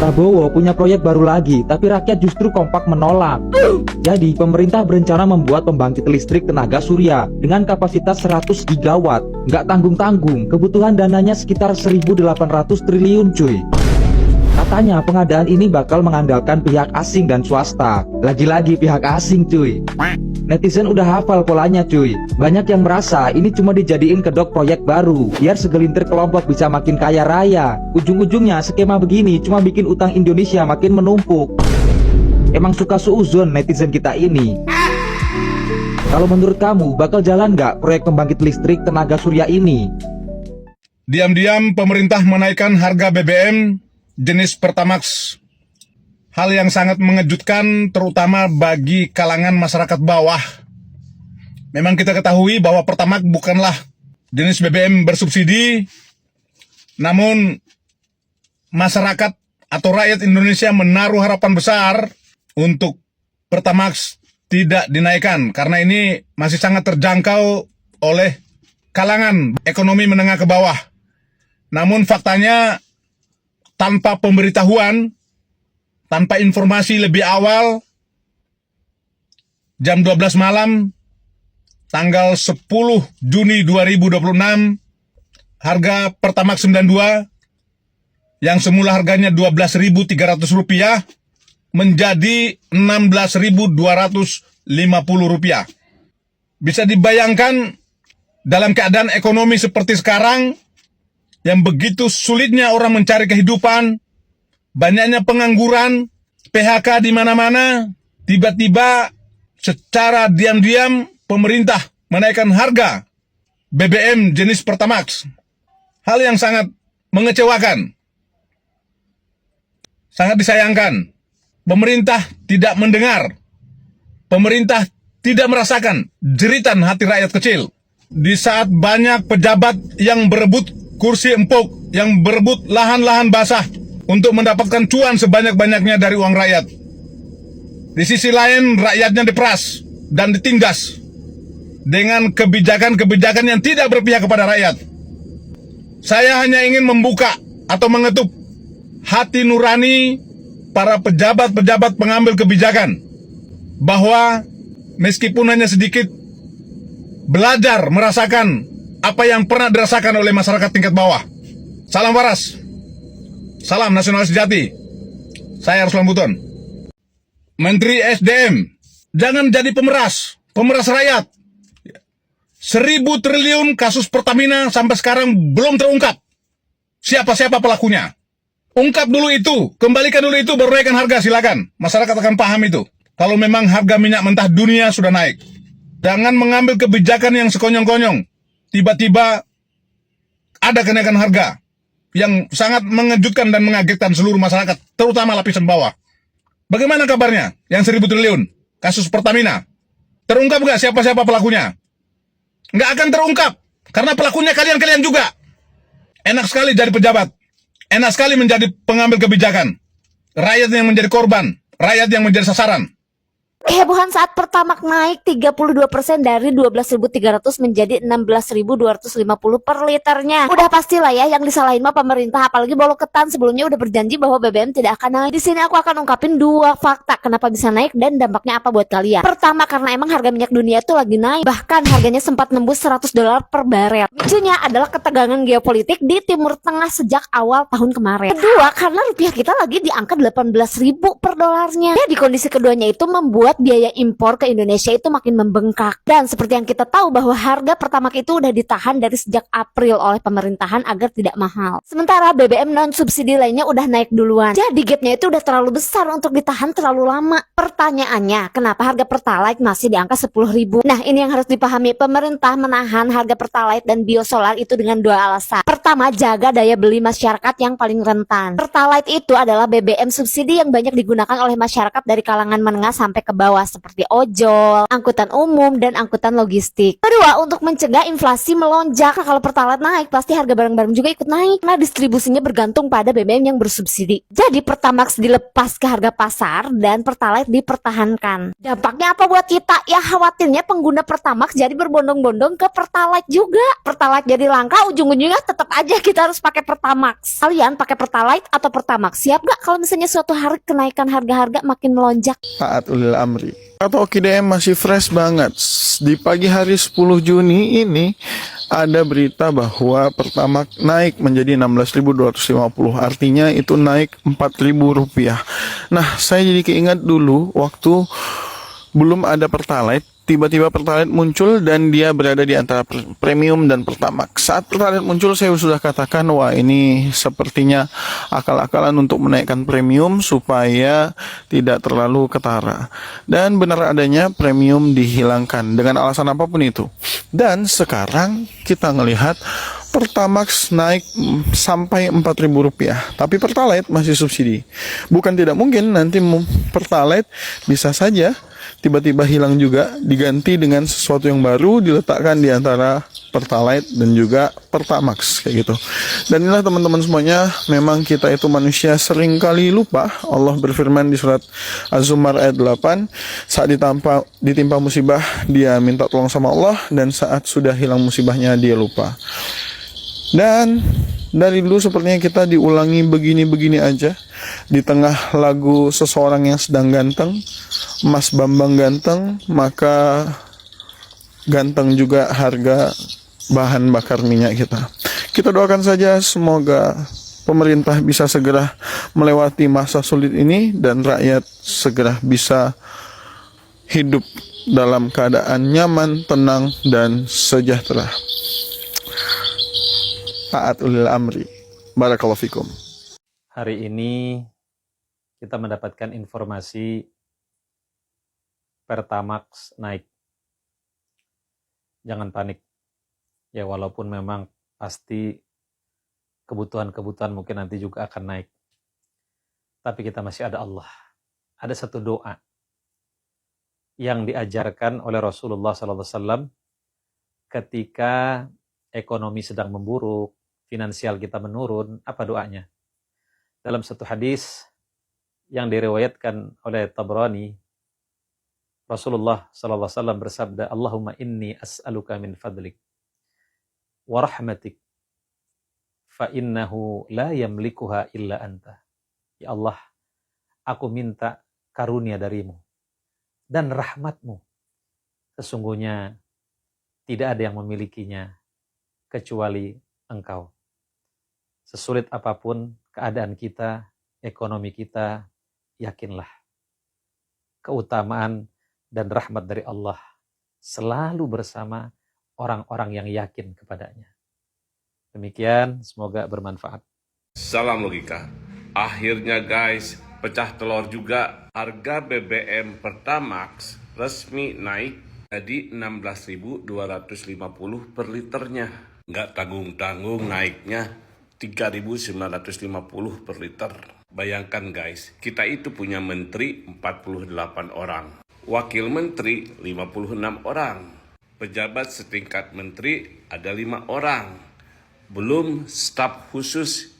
Prabowo punya proyek baru lagi, tapi rakyat justru kompak menolak. Jadi, pemerintah berencana membuat pembangkit listrik tenaga surya dengan kapasitas 100 gigawatt. Nggak tanggung-tanggung, kebutuhan dananya sekitar 1.800 triliun cuy. Katanya pengadaan ini bakal mengandalkan pihak asing dan swasta. Lagi-lagi pihak asing cuy. Netizen udah hafal polanya cuy. Banyak yang merasa ini cuma dijadiin kedok proyek baru biar segelintir kelompok bisa makin kaya raya. Ujung-ujungnya skema begini cuma bikin utang Indonesia makin menumpuk. Emang suka suuzon netizen kita ini. Kalau menurut kamu bakal jalan nggak proyek pembangkit listrik tenaga surya ini? Diam-diam pemerintah menaikkan harga BBM jenis Pertamax. Hal yang sangat mengejutkan terutama bagi kalangan masyarakat bawah. Memang kita ketahui bahwa Pertamax bukanlah jenis BBM bersubsidi, namun masyarakat atau rakyat Indonesia menaruh harapan besar untuk Pertamax tidak dinaikkan karena ini masih sangat terjangkau oleh kalangan ekonomi menengah ke bawah. Namun faktanya tanpa pemberitahuan, tanpa informasi lebih awal, jam 12 malam, tanggal 10 Juni 2026, harga Pertamax 92, yang semula harganya Rp12.300, menjadi Rp16.250. Bisa dibayangkan dalam keadaan ekonomi seperti sekarang, yang begitu sulitnya orang mencari kehidupan, banyaknya pengangguran, PHK di mana-mana, tiba-tiba secara diam-diam pemerintah menaikkan harga BBM jenis Pertamax. Hal yang sangat mengecewakan, sangat disayangkan. Pemerintah tidak mendengar, pemerintah tidak merasakan jeritan hati rakyat kecil. Di saat banyak pejabat yang berebut kursi empuk, yang berebut lahan-lahan basah untuk mendapatkan cuan sebanyak-banyaknya dari uang rakyat. Di sisi lain, rakyatnya diperas dan ditindas dengan kebijakan-kebijakan yang tidak berpihak kepada rakyat. Saya hanya ingin membuka atau mengetuk hati nurani para pejabat-pejabat pengambil kebijakan, bahwa meskipun hanya sedikit, belajar merasakan apa yang pernah dirasakan oleh masyarakat tingkat bawah. Salam waras. Salam nasionalis sejati. Saya Ruslan Buton. Menteri SDM, jangan jadi pemeras rakyat. 1.000 triliun kasus Pertamina sampai sekarang belum terungkap. Siapa-siapa pelakunya. Ungkap dulu itu, kembalikan dulu itu, baru naikkan harga, silakan. Masyarakat akan paham itu. Kalau memang harga minyak mentah dunia sudah naik. Jangan mengambil kebijakan yang sekonyong-konyong. Tiba-tiba ada kenaikan harga yang sangat mengejutkan dan mengagetkan seluruh masyarakat, terutama lapisan bawah. Bagaimana kabarnya yang 1.000 triliun kasus Pertamina? Terungkap nggak siapa-siapa pelakunya? Nggak akan terungkap, karena pelakunya kalian-kalian juga. Enak sekali jadi pejabat, enak sekali menjadi pengambil kebijakan. Rakyat yang menjadi korban, rakyat yang menjadi sasaran. Kehebohan saat Pertamax naik 32% dari 12.300 menjadi 16.250 per liternya. Udah pastilah ya yang disalahin mah pemerintah, apalagi Boloketan sebelumnya udah berjanji bahwa BBM tidak akan naik. Di sini aku akan ungkapin dua fakta kenapa bisa naik dan dampaknya apa buat kalian. Pertama, karena emang harga minyak dunia itu lagi naik, bahkan harganya sempat nembus $100 per barel. Micunya adalah ketegangan geopolitik di Timur Tengah sejak awal tahun kemarin. Kedua, karena rupiah kita lagi di angka 18.000 per dolarnya. Ya, di kondisi keduanya itu membuat biaya impor ke Indonesia itu makin membengkak. Dan seperti yang kita tahu bahwa harga Pertamax itu udah ditahan dari sejak April oleh pemerintahan agar tidak mahal. Sementara BBM non subsidi lainnya udah naik duluan. Jadi gapnya itu udah terlalu besar untuk ditahan terlalu lama. Pertanyaannya, kenapa harga Pertalite masih di angka 10.000? Nah, ini yang harus dipahami. Pemerintah menahan harga Pertalite dan biosolar itu dengan dua alasan. Pertama, jaga daya beli masyarakat yang paling rentan. Pertalite itu adalah BBM subsidi yang banyak digunakan oleh masyarakat dari kalangan menengah sampai ke bawah seperti ojol, angkutan umum, dan angkutan logistik. Kedua, untuk mencegah inflasi melonjak. Nah, kalau Pertalite naik, pasti harga barang-barang juga ikut naik. Nah, distribusinya bergantung pada BBM yang bersubsidi. Jadi Pertamax dilepas ke harga pasar dan Pertalite dipertahankan. Dampaknya apa buat kita? Ya khawatirnya pengguna Pertamax jadi berbondong-bondong ke Pertalite juga. Pertalite jadi langka, ujung-ujungnya tetap aja kita harus pakai Pertamax. Kalian pakai Pertalite atau Pertamax? Siap gak kalau misalnya suatu hari kenaikan harga-harga makin melonjak? Taat ulil amri. Atau KDM masih fresh banget. Di pagi hari 10 Juni ini ada berita bahwa Pertamax naik menjadi 16.250. Artinya itu naik Rp4.000. Nah, saya jadi keingat dulu waktu belum ada Pertalite, tiba-tiba Pertalite muncul dan dia berada di antara premium dan Pertamax. Saat Pertalite muncul saya sudah katakan, wah ini sepertinya akal-akalan untuk menaikkan premium supaya tidak terlalu ketara. Dan benar adanya premium dihilangkan dengan alasan apapun itu. Dan sekarang kita ngelihat Pertamax naik sampai Rp4.000, tapi Pertalite masih subsidi. Bukan tidak mungkin nanti Pertalite bisa saja tiba-tiba hilang juga, diganti dengan sesuatu yang baru, diletakkan di antara Pertalite dan juga Pertamax kayak gitu. Dan inilah teman-teman semuanya, memang kita itu manusia sering kali lupa. Allah berfirman di surat Az-Zumar ayat 8, saat ditimpa musibah dia minta tolong sama Allah, dan saat sudah hilang musibahnya dia lupa. Dan dari dulu sepertinya kita diulangi begini-begini aja. Di tengah lagu seseorang yang sedang ganteng, Mas Bambang ganteng, maka ganteng juga harga bahan bakar minyak kita. Kita doakan saja semoga pemerintah bisa segera melewati masa sulit ini dan rakyat segera bisa hidup dalam keadaan nyaman, tenang, dan sejahtera. Taat ulil amri. Barakallahu fikum. Hari ini kita mendapatkan informasi Pertamax naik. Jangan panik. Ya walaupun memang pasti kebutuhan-kebutuhan mungkin nanti juga akan naik. Tapi kita masih ada Allah. Ada satu doa yang diajarkan oleh Rasulullah SAW ketika ekonomi sedang memburuk, finansial kita menurun. Apa doanya? Dalam satu hadis yang diriwayatkan oleh Tabrani, Rasulullah SAW bersabda, Allahumma inni as'aluka min fadlik wa rahmatik fa innahu la yamlikuha illa anta. Ya Allah, aku minta karunia darimu dan rahmatmu. Sesungguhnya tidak ada yang memilikinya kecuali engkau. Sesulit apapun keadaan kita, ekonomi kita, yakinlah keutamaan dan rahmat dari Allah selalu bersama orang-orang yang yakin kepadanya. Demikian, semoga bermanfaat. Salam logika. Akhirnya guys, pecah telur juga. Harga BBM Pertamax resmi naik jadi 16.250 per liternya. Nggak tanggung-tanggung naiknya 3.950 per liter. Bayangkan guys, kita itu punya menteri 48 orang. Wakil menteri 56 orang. Pejabat setingkat menteri ada 5 orang. Belum staf khusus.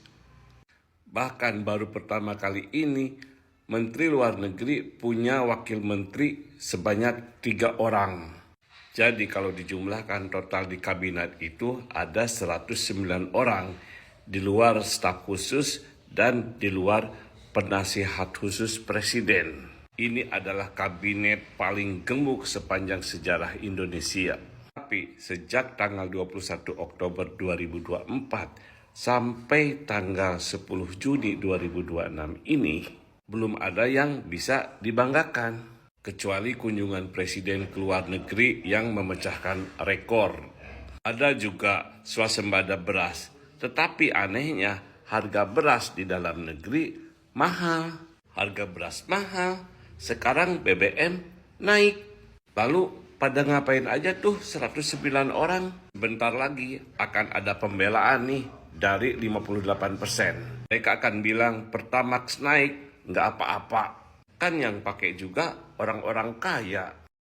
Bahkan baru pertama kali ini Menteri Luar Negeri punya wakil menteri sebanyak 3 orang. Jadi kalau dijumlahkan total di kabinet itu ada 109 orang di luar staf khusus dan di luar penasihat khusus presiden. Ini adalah kabinet paling gemuk sepanjang sejarah Indonesia. Tapi sejak tanggal 21 Oktober 2024 sampai tanggal 10 Juni 2026 ini belum ada yang bisa dibanggakan. Kecuali kunjungan presiden ke luar negeri yang memecahkan rekor. Ada juga swasembada beras. Tetapi anehnya harga beras di dalam negeri mahal. Harga beras mahal. Sekarang BBM naik. Lalu pada ngapain aja tuh 109 orang? Bentar lagi akan ada pembelaan nih dari 58%. Mereka akan bilang Pertamax naik, nggak apa-apa. Kan yang pakai juga orang-orang kaya.